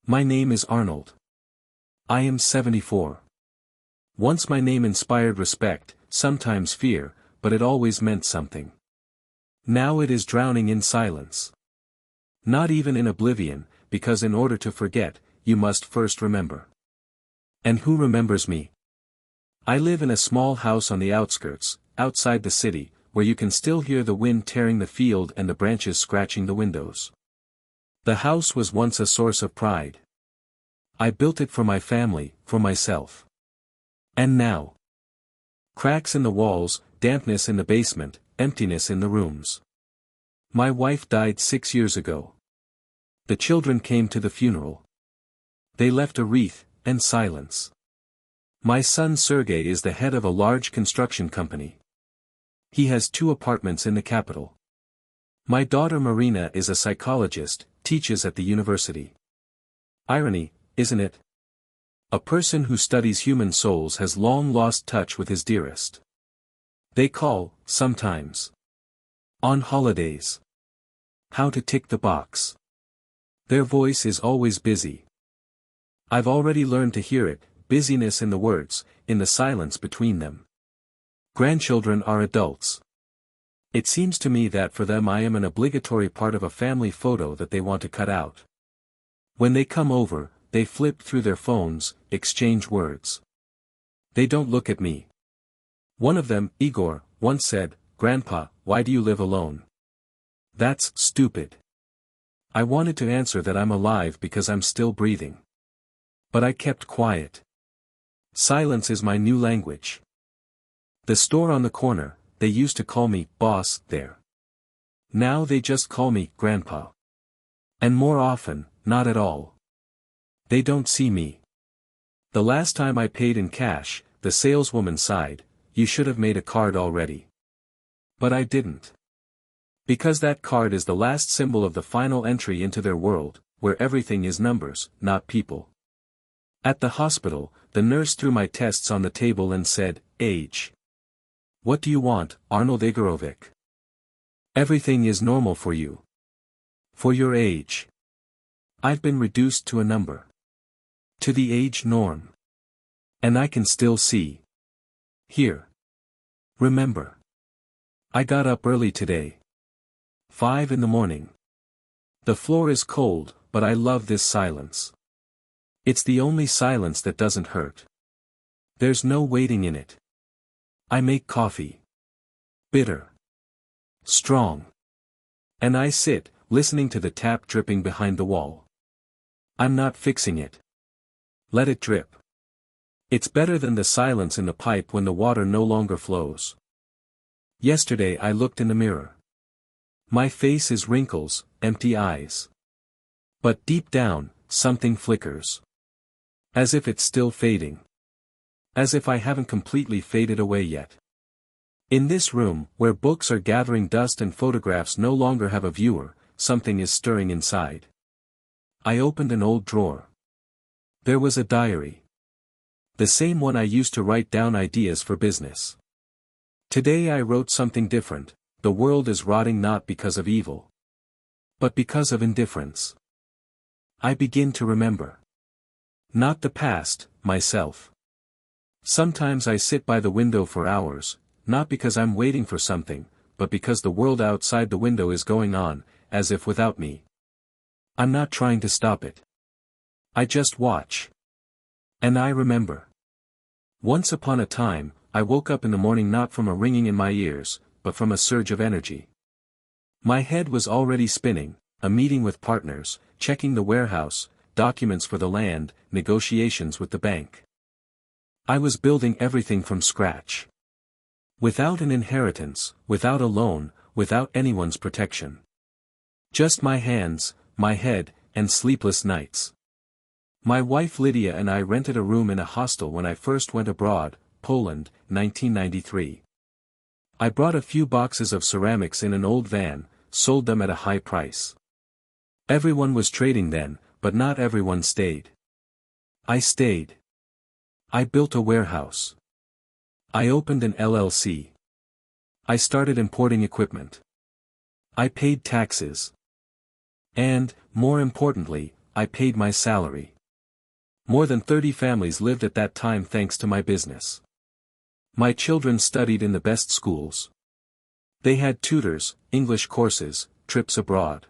My name is Arnold. I am 74. Once my name inspired respect, sometimes fear, but it always meant something. Now it is drowning in silence. Not even in oblivion, because in order to forget, you must first remember. And who remembers me? I live in a small house on the outskirts, outside the city, where you can still hear the wind tearing the field and the branches scratching the windows. The house was once a source of pride. I built it for my family, for myself. And now? Cracks in the walls, dampness in the basement, emptiness in the rooms. My wife died 6 years ago. The children came to the funeral. They left a wreath, and silence. My son Sergey is the head of a large construction company. He has 2 apartments in the capital. My daughter Marina is a psychologist, teaches at the university. Irony, isn't it? A person who studies human souls has long lost touch with his dearest. They call, sometimes. On holidays. How to tick the box. Their voice is always busy. I've already learned to hear it, busyness in the words, in the silence between them. Grandchildren are adults. It seems to me that for them I am an obligatory part of a family photo that they want to cut out. When they come over, they flip through their phones, exchange words. They don't look at me. One of them, Igor, once said, "Grandpa, why do you live alone?" That's stupid. I wanted to answer that I'm alive because I'm still breathing. But I kept quiet. Silence is my new language. The store on the corner, they used to call me boss there. Now they just call me grandpa. And more often, not at all. They don't see me. The last time I paid in cash, the saleswoman sighed, "You should have made a card already." But I didn't. Because that card is the last symbol of the final entry into their world, where everything is numbers, not people. At the hospital, the nurse threw my tests on the table and said, "Age. What do you want, Arnold Igorovich? Everything is normal for you. For your age." I've been reduced to a number. To the age norm. And I can still see. Hear. Remember. I got up early today. 5 in the morning. The floor is cold, but I love this silence. It's the only silence that doesn't hurt. There's no waiting in it. I make coffee. Bitter. Strong. And I sit, listening to the tap dripping behind the wall. I'm not fixing it. Let it drip. It's better than the silence in the pipe when the water no longer flows. Yesterday I looked in the mirror. My face is wrinkles, empty eyes. But deep down, something flickers. As if it's still fading. As if I haven't completely faded away yet. In this room, where books are gathering dust and photographs no longer have a viewer, something is stirring inside. I opened an old drawer. There was a diary. The same one I used to write down ideas for business. Today I wrote something different. The world is rotting not because of evil, but because of indifference. I begin to remember. Not the past, myself. Sometimes I sit by the window for hours, not because I'm waiting for something, but because the world outside the window is going on, as if without me. I'm not trying to stop it. I just watch. And I remember. Once upon a time, I woke up in the morning not from a ringing in my ears, but from a surge of energy. My head was already spinning, a meeting with partners, checking the warehouse, documents for the land, negotiations with the bank. I was building everything from scratch. Without an inheritance, without a loan, without anyone's protection. Just my hands, my head, and sleepless nights. My wife Lydia and I rented a room in a hostel when I first went abroad, Poland, 1993. I brought a few boxes of ceramics in an old van, sold them at a high price. Everyone was trading then, but not everyone stayed. I stayed. I built a warehouse. I opened an LLC. I started importing equipment. I paid taxes. And, more importantly, I paid my salary. More than 30 families lived at that time thanks to my business. My children studied in the best schools. They had tutors, English courses, trips abroad.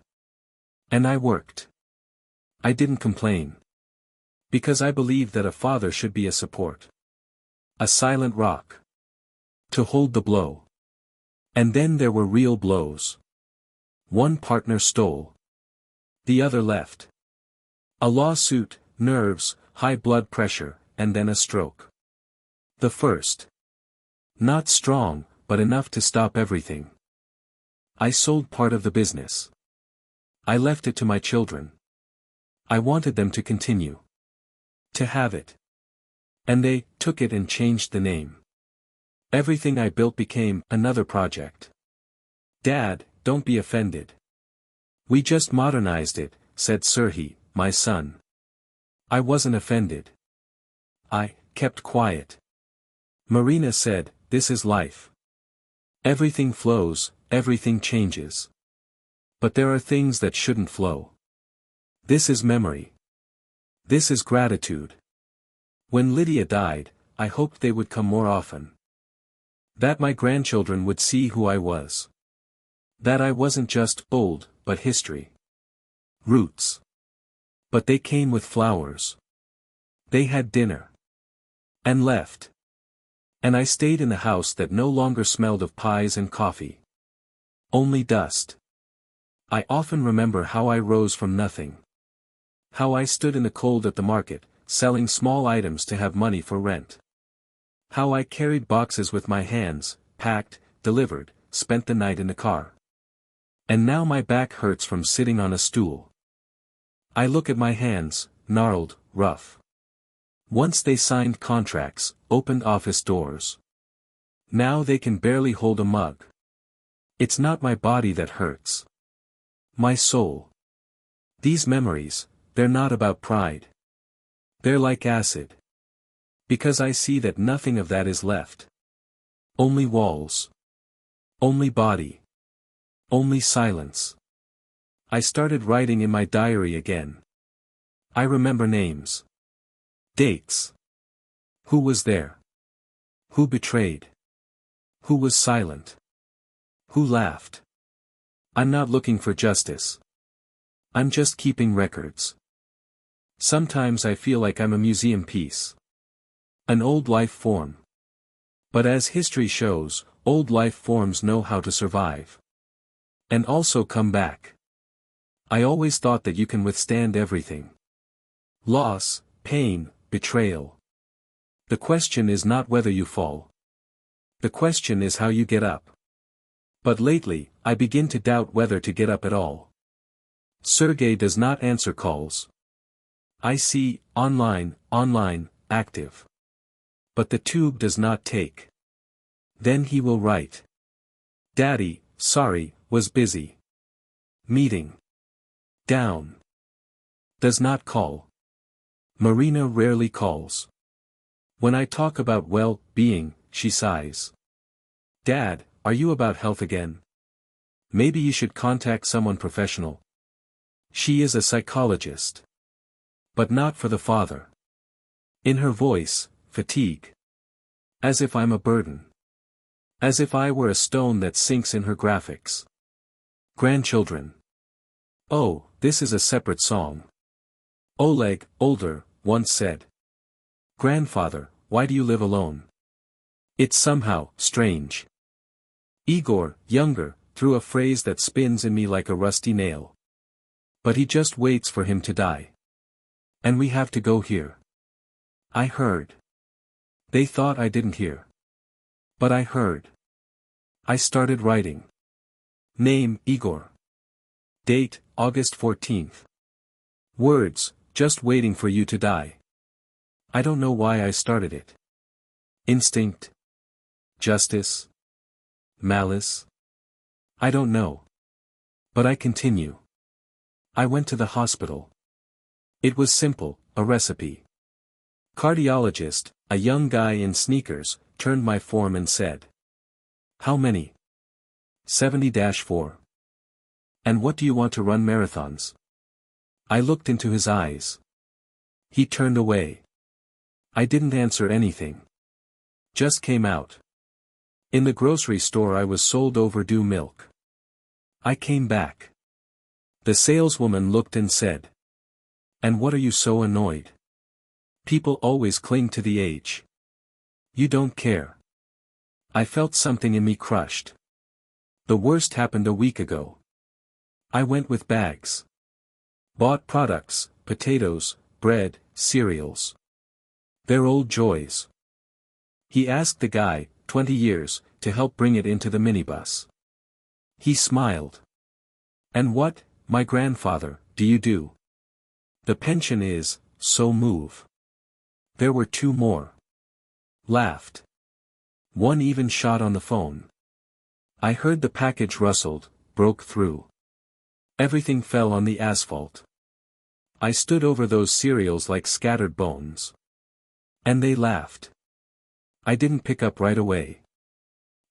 And I worked. I didn't complain. Because I believed that a father should be a support. A silent rock. To hold the blow. And then there were real blows. One partner stole. The other left. A lawsuit, nerves, high blood pressure, and then a stroke. The first. Not strong, but enough to stop everything. I sold part of the business. I left it to my children. I wanted them to continue. To have it. And they took it and changed the name. Everything I built became another project. Dad, don't be offended. We just modernized it, said Serhi, my son. I wasn't offended. I kept quiet. Marina said, this is life. Everything flows, everything changes. But there are things that shouldn't flow. This is memory. This is gratitude. When Lydia died, I hoped they would come more often. That my grandchildren would see who I was. That I wasn't just old, but history. Roots. But they came with flowers. They had dinner. And left. And I stayed in the house that no longer smelled of pies and coffee. Only dust. I often remember how I rose from nothing. How I stood in the cold at the market, selling small items to have money for rent. How I carried boxes with my hands, packed, delivered, spent the night in the car. And now my back hurts from sitting on a stool. I look at my hands, gnarled, rough. Once they signed contracts, opened office doors. Now they can barely hold a mug. It's not my body that hurts. My soul. These memories, they're not about pride. They're like acid. Because I see that nothing of that is left. Only walls. Only body. Only silence. I started writing in my diary again. I remember names. Dates. Who was there? Who betrayed? Who was silent? Who laughed? I'm not looking for justice. I'm just keeping records. Sometimes I feel like I'm a museum piece. An old life form. But as history shows, old life forms know how to survive. And also come back. I always thought that you can withstand everything. Loss, pain, betrayal. The question is not whether you fall. The question is how you get up. But lately, I begin to doubt whether to get up at all. Sergey does not answer calls. I see, online, active. But the tube does not take. Then he will write. Daddy, sorry, was busy. Meeting. Down. Does not call. Marina rarely calls. When I talk about well-being, she sighs. Dad, are you about health again? Maybe you should contact someone professional. She is a psychologist. But not for the father. In her voice, fatigue. As if I'm a burden. As if I were a stone that sinks in her graphics. Grandchildren. Oh, this is a separate song. Oleg, older, once said. Grandfather, why do you live alone? It's somehow strange. Igor, younger, threw a phrase that spins in me like a rusty nail. But he just waits for him to die. And we have to go here. I heard. They thought I didn't hear. But I heard. I started writing. Name, Igor. Date, August 14th. Words, just waiting for you to die. I don't know why I started it. Instinct? Justice? Malice? I don't know. But I continue. I went to the hospital. It was simple, a recipe. Cardiologist, a young guy in sneakers, turned my form and said. How many? 70-4. And what do you want to run marathons? I looked into his eyes. He turned away. I didn't answer anything. Just came out. In the grocery store I was sold overdue milk. I came back. The saleswoman looked and said, "And what are you so annoyed? People always cling to the age. You don't care." I felt something in me crushed. The worst happened a week ago. I went with bags. Bought products, potatoes, bread, cereals. They're old joys. He asked the guy, 20 years, to help bring it into the minibus. He smiled. "And what, my grandfather, do you do?" "The pension is, so move." There were two more. Laughed. One even shot on the phone. I heard the package rustled, broke through. Everything fell on the asphalt. I stood over those cereals like scattered bones. And they laughed. I didn't pick up right away.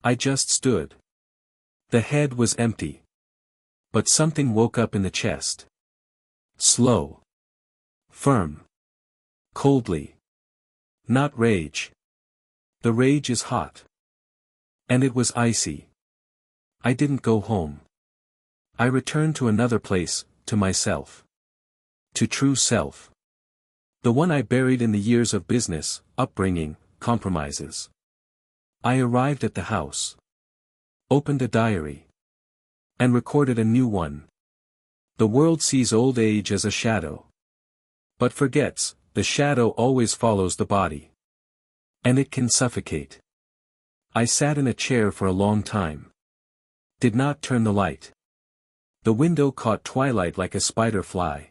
I just stood. The head was empty. But something woke up in the chest. Slow. Firm. Coldly. Not rage. The rage is hot. And it was icy. I didn't go home. I returned to another place, to myself. To true self. The one I buried in the years of business, upbringing, compromises. I arrived at the house. Opened a diary. And recorded a new one. The world sees old age as a shadow. But forgets, the shadow always follows the body. And it can suffocate. I sat in a chair for a long time. Did not turn the light. The window caught twilight like a spider fly.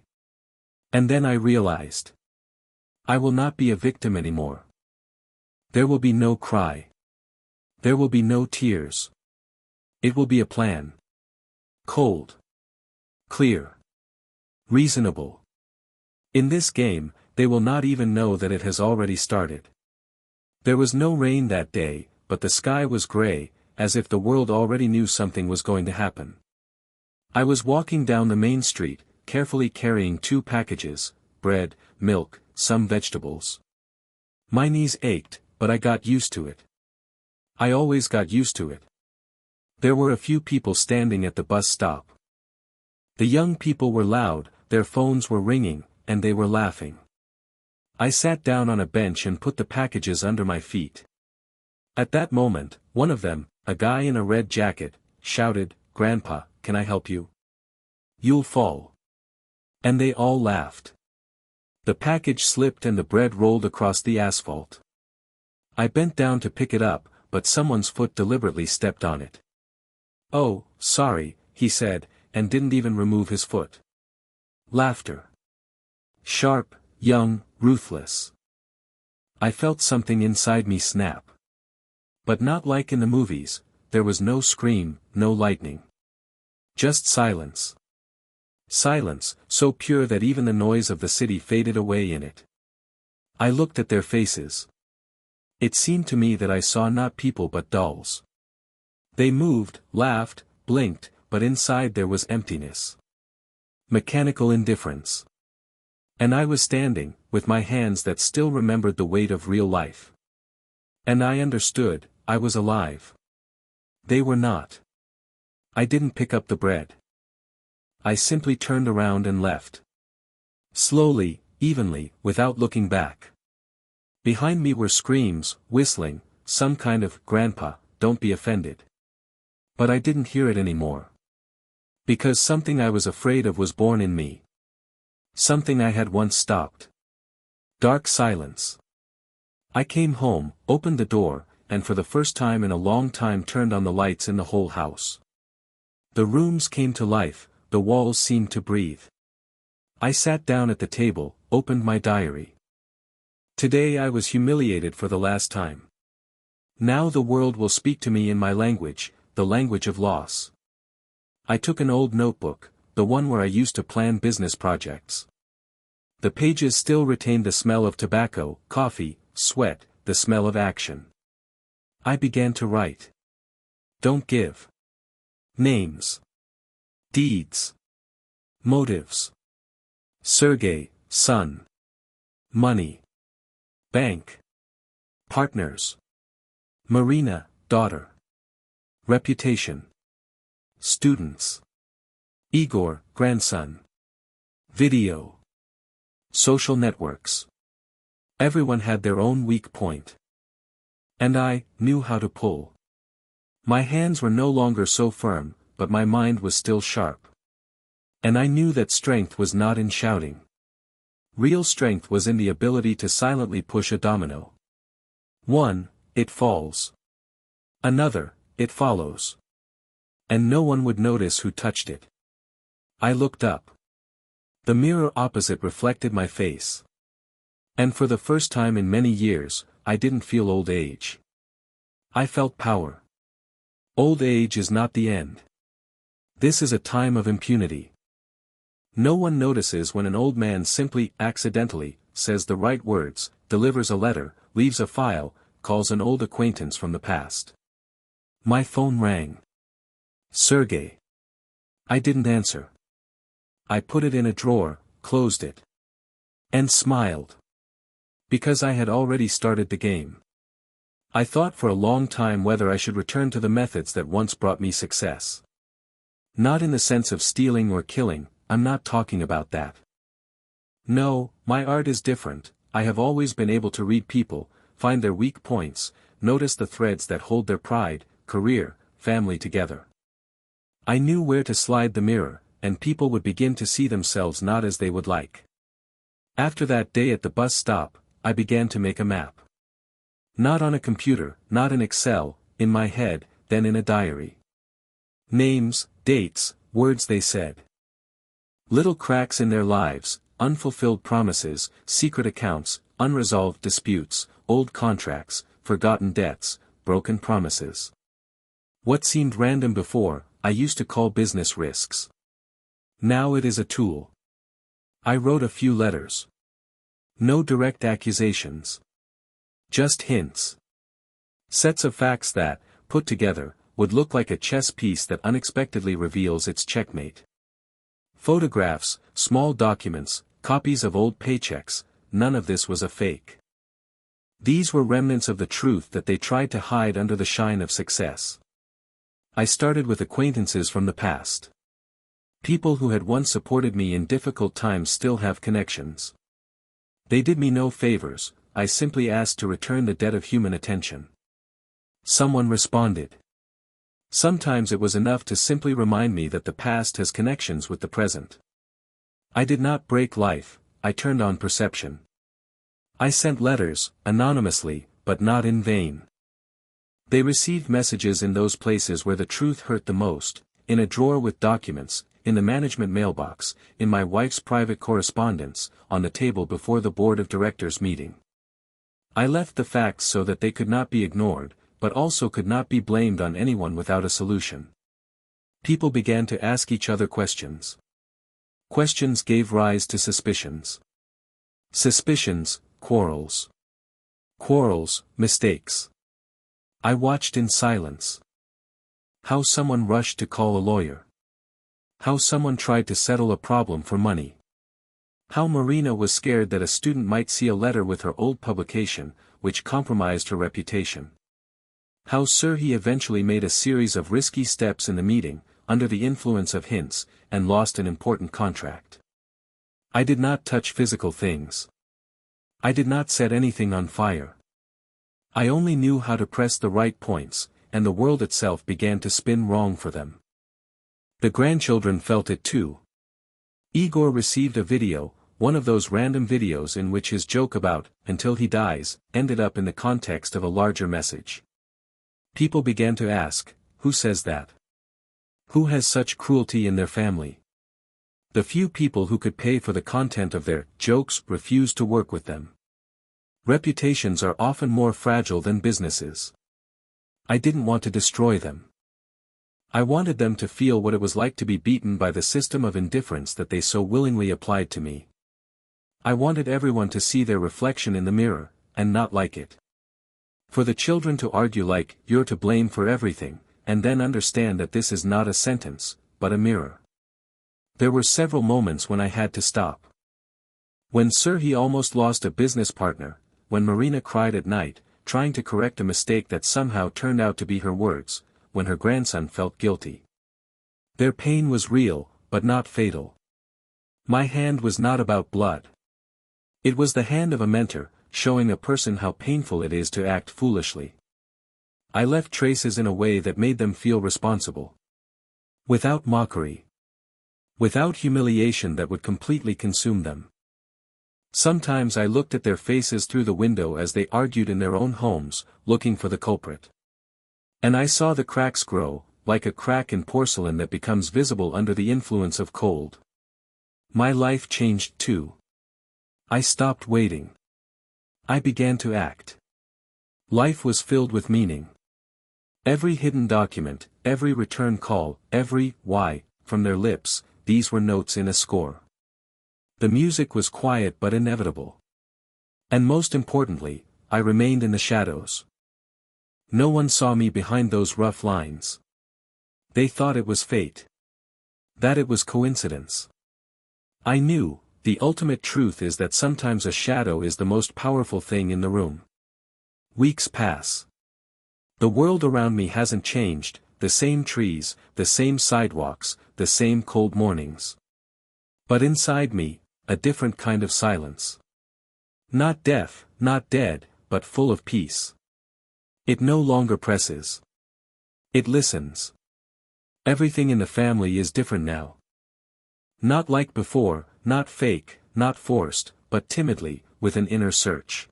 And then I realized. I will not be a victim anymore. There will be no cry. There will be no tears. It will be a plan. Cold. Clear. Reasonable. In this game, they will not even know that it has already started. There was no rain that day, but the sky was gray, as if the world already knew something was going to happen. I was walking down the main street, carefully carrying 2 packages, bread, milk, some vegetables. My knees ached, but I got used to it. I always got used to it. There were a few people standing at the bus stop. The young people were loud, their phones were ringing, and they were laughing. I sat down on a bench and put the packages under my feet. At that moment, one of them, a guy in a red jacket, shouted, "Grandpa, can I help you? You'll fall." And they all laughed. The package slipped and the bread rolled across the asphalt. I bent down to pick it up, but someone's foot deliberately stepped on it. "Oh, sorry," he said, and didn't even remove his foot. Laughter. Sharp, young, ruthless. I felt something inside me snap. But not like in the movies, there was no scream, no lightning. Just silence. Silence, so pure that even the noise of the city faded away in it. I looked at their faces. It seemed to me that I saw not people but dolls. They moved, laughed, blinked, but inside there was emptiness. Mechanical indifference. And I was standing, with my hands that still remembered the weight of real life. And I understood, I was alive. They were not. I didn't pick up the bread. I simply turned around and left. Slowly, evenly, without looking back. Behind me were screams, whistling, some kind of, "Grandpa, don't be offended." But I didn't hear it anymore. Because something I was afraid of was born in me. Something I had once stopped. Dark silence. I came home, opened the door, and for the first time in a long time turned on the lights in the whole house. The rooms came to life, the walls seemed to breathe. I sat down at the table, opened my diary. Today I was humiliated for the last time. Now the world will speak to me in my language, the language of loss. I took an old notebook, the one where I used to plan business projects. The pages still retained the smell of tobacco, coffee, sweat, the smell of action. I began to write. Don't give names. Deeds. Motives. Sergey, son. Money. Bank. Partners. Marina, daughter. Reputation. Students. Igor, grandson. Video. Social networks. Everyone had their own weak point. And I knew how to pull. My hands were no longer so firm, but my mind was still sharp. And I knew that strength was not in shouting. Real strength was in the ability to silently push a domino. One, it falls. Another, it follows. And no one would notice who touched it. I looked up. The mirror opposite reflected my face. And for the first time in many years, I didn't feel old age. I felt power. Old age is not the end. This is a time of impunity. No one notices when an old man simply, accidentally, says the right words, delivers a letter, leaves a file, calls an old acquaintance from the past. My phone rang. Sergey. I didn't answer. I put it in a drawer, closed it. And smiled. Because I had already started the game. I thought for a long time whether I should return to the methods that once brought me success. Not in the sense of stealing or killing, I'm not talking about that. No, my art is different. I have always been able to read people, find their weak points, notice the threads that hold their pride, career, family together. I knew where to slide the mirror, and people would begin to see themselves not as they would like. After that day at the bus stop, I began to make a map. Not on a computer, not in Excel, in my head, then in a diary. Names, dates, words they said. Little cracks in their lives, unfulfilled promises, secret accounts, unresolved disputes, old contracts, forgotten debts, broken promises. What seemed random before, I used to call business risks. Now it is a tool. I wrote a few letters. No direct accusations. Just hints. Sets of facts that, put together, would look like a chess piece that unexpectedly reveals its checkmate. Photographs, small documents, copies of old paychecks, none of this was a fake. These were remnants of the truth that they tried to hide under the shine of success. I started with acquaintances from the past. People who had once supported me in difficult times still have connections. They did me no favors, I simply asked to return the debt of human attention. Someone responded. Sometimes it was enough to simply remind me that the past has connections with the present. I did not break life, I turned on perception. I sent letters, anonymously, but not in vain. They received messages in those places where the truth hurt the most, in a drawer with documents, in the management mailbox, in my wife's private correspondence, on the table before the board of directors meeting. I left the facts so that they could not be ignored, but also could not be blamed on anyone without a solution. People began to ask each other questions. Questions gave rise to suspicions. Suspicions, quarrels. Quarrels, mistakes. I watched in silence. How someone rushed to call a lawyer. How someone tried to settle a problem for money. How Marina was scared that a student might see a letter with her old publication, which compromised her reputation. How Sergey eventually made a series of risky steps in the meeting, under the influence of hints, and lost an important contract. I did not touch physical things. I did not set anything on fire. I only knew how to press the right points, and the world itself began to spin wrong for them. The grandchildren felt it too. Igor received a video, one of those random videos in which his joke about, until he dies, ended up in the context of a larger message. People began to ask, who says that? Who has such cruelty in their family? The few people who could pay for the content of their jokes refused to work with them. Reputations are often more fragile than businesses. I didn't want to destroy them. I wanted them to feel what it was like to be beaten by the system of indifference that they so willingly applied to me. I wanted everyone to see their reflection in the mirror, and not like it. For the children to argue like, you're to blame for everything, and then understand that this is not a sentence, but a mirror. There were several moments when I had to stop. When Serhi almost lost a business partner, when Marina cried at night, trying to correct a mistake that somehow turned out to be her words, when her grandson felt guilty. Their pain was real, but not fatal. My hand was not about blood. It was the hand of a mentor, showing a person how painful it is to act foolishly. I left traces in a way that made them feel responsible. Without mockery. Without humiliation that would completely consume them. Sometimes I looked at their faces through the window as they argued in their own homes, looking for the culprit. And I saw the cracks grow, like a crack in porcelain that becomes visible under the influence of cold. My life changed too. I stopped waiting. I began to act. Life was filled with meaning. Every hidden document, every return call, every why, from their lips, these were notes in a score. The music was quiet but inevitable. And most importantly, I remained in the shadows. No one saw me behind those rough lines. They thought it was fate. That it was coincidence. I knew, the ultimate truth is that sometimes a shadow is the most powerful thing in the room. Weeks pass. The world around me hasn't changed, the same trees, the same sidewalks, the same cold mornings. But inside me, a different kind of silence. Not deaf, not dead, but full of peace. It no longer presses. It listens. Everything in the family is different now. Not like before, not fake, not forced, but timidly, with an inner search.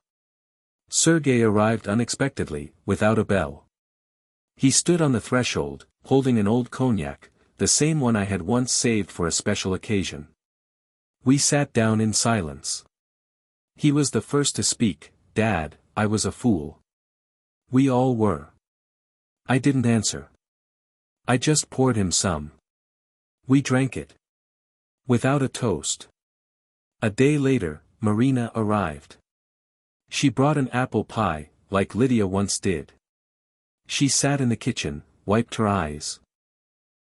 Sergei arrived unexpectedly, without a bell. He stood on the threshold, holding an old cognac, the same one I had once saved for a special occasion. We sat down in silence. He was the first to speak. "Dad, I was a fool." We all were. I didn't answer. I just poured him some. We drank it. Without a toast. A day later, Marina arrived. She brought an apple pie, like Lydia once did. She sat in the kitchen, wiped her eyes.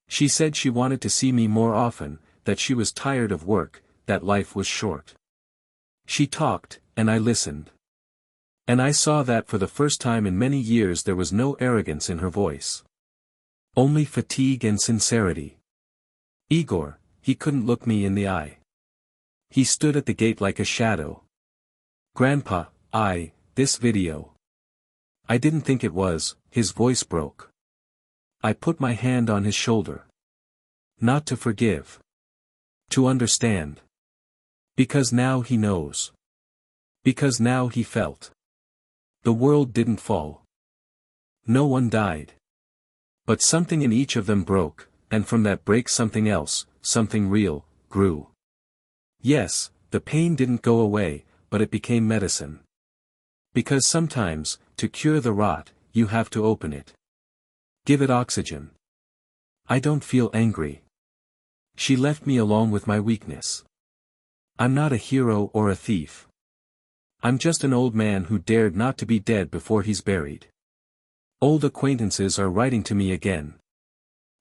She said she wanted to see me more often, that she was tired of work, that life was short. She talked, and I listened. And I saw that for the first time in many years there was no arrogance in her voice. Only fatigue and sincerity. Igor, he couldn't look me in the eye. He stood at the gate like a shadow. "Grandpa, this video. I didn't think it was," his voice broke. I put my hand on his shoulder. Not to forgive. To understand. Because now he knows. Because now he felt. The world didn't fall. No one died. But something in each of them broke, and from that break something else, something real, grew. Yes, the pain didn't go away, but it became medicine. Because sometimes, to cure the rot, you have to open it. Give it oxygen. I don't feel angry. She left me alone with my weakness. I'm not a hero or a thief. I'm just an old man who dared not to be dead before he's buried. Old acquaintances are writing to me again.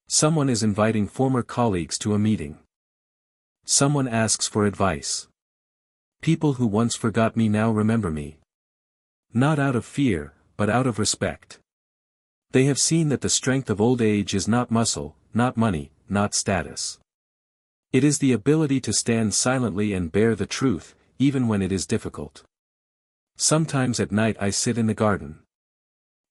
Someone is inviting former colleagues to a meeting. Someone asks for advice. People who once forgot me now remember me. Not out of fear, but out of respect. They have seen that the strength of old age is not muscle, not money, not status. It is the ability to stand silently and bear the truth, even when it is difficult. Sometimes at night I sit in the garden.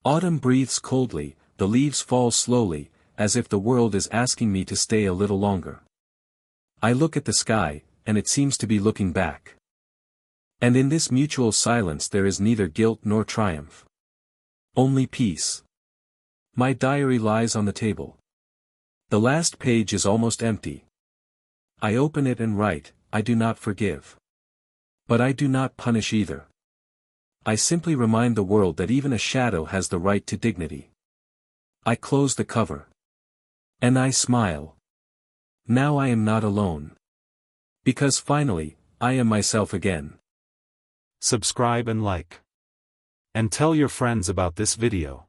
Autumn breathes coldly, the leaves fall slowly, as if the world is asking me to stay a little longer. I look at the sky, and it seems to be looking back. And in this mutual silence there is neither guilt nor triumph. Only peace. My diary lies on the table. The last page is almost empty. I open it and write, "I do not forgive. But I do not punish either. I simply remind the world that even a shadow has the right to dignity." I close the cover. And I smile. Now I am not alone. Because finally, I am myself again. Subscribe and like. And tell your friends about this video.